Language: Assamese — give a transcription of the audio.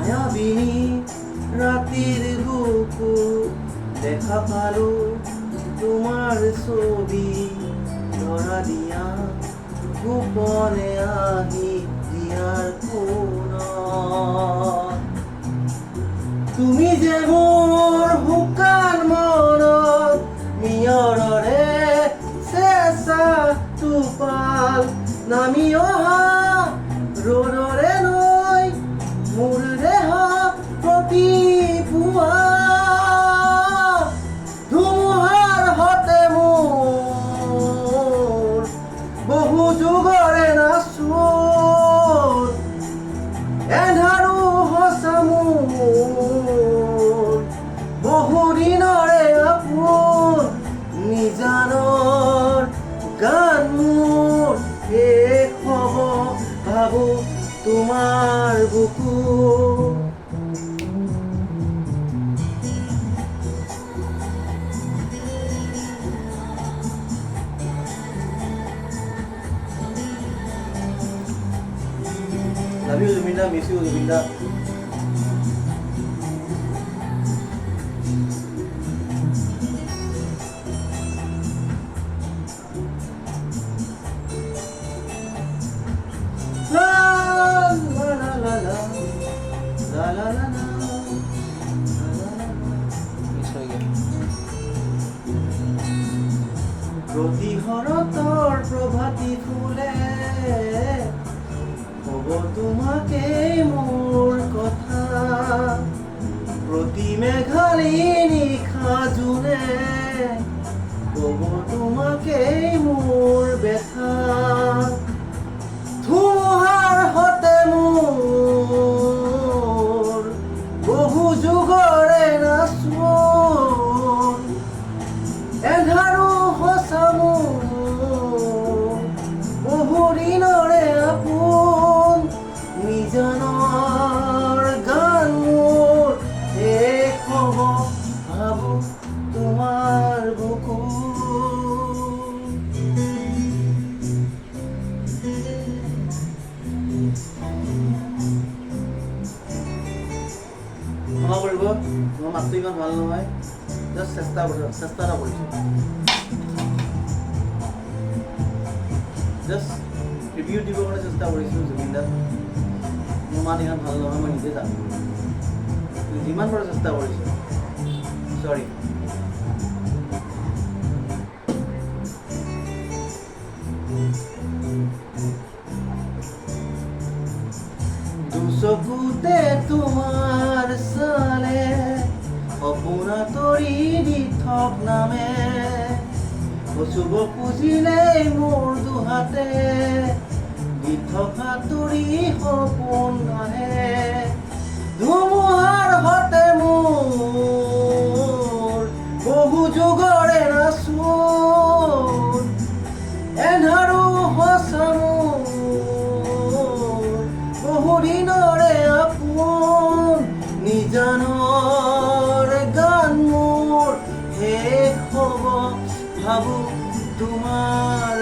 মায়াবিনী রাতের বুকু দেখা পালো তোমার ছবি ধরা দিয়া গোপনে আহি দিয়ার কোন তুমি যে মোর শুকান মনত মিয়ৰৰে চেঁচা টোপাল নামি অহা ৰ'দৰে নৈ মোৰ দেহ প্ৰতি পুৱা ধুমুহাৰ হতে মোৰ বহু যুগৰে নাচোন এন্ধাৰো সঁচা মোৰ বহু দিনৰে আপোন নিজানৰ গান মোৰ শেষ হ'ব ভাবো তোমাৰ বুকু Love you, Zubinda. Miss you, Zubinda. La la la la la la la la la. Miss হয়ে গেল। প্রতিহরতর প্রভাতী ফুলে কব তোমাকে মোর কথা প্রতি মেঘালী নিশা জোনে কব তোমাকে মোর ব্যথা ধুমুহাৰ হতে মোৰ বহু যুগৰে নাচোন এন্ধাৰো সঁচা মোৰ বহু দিনৰে আপোন নিজানৰ গান মোৰ শেষ হ'ব ভাবো তোমাৰ বুকু ক্ষমা কৰিব মোৰ মাতটো ইমান ভাল নহয় জাষ্ট চেষ্টা এটা কৰিছোঁ জাষ্ট ৰিভিউ দিবৰ কাৰণে চেষ্টা কৰিছোঁ জুবিনদাক মোৰ মাত ইমান ভাল নহয় মই নিজে জানো যিমান পাৰোঁ চেষ্টা কৰিছোঁ চৰি দুচকুতে তোমাৰ চালে সপোনা তৰি দি থক নামে কচুব খুজিলেই মোৰ দুহাতে দি থকা তৰি সপোন আহে ধুমুহাৰ হতে মোৰ বহু যুগৰে নাচোন এন্ধাৰো সঁচা মোৰ বহু দিনৰে আপোন নিজানৰ গান মোৰ শেষ হ'ব ভাবো তোমাৰ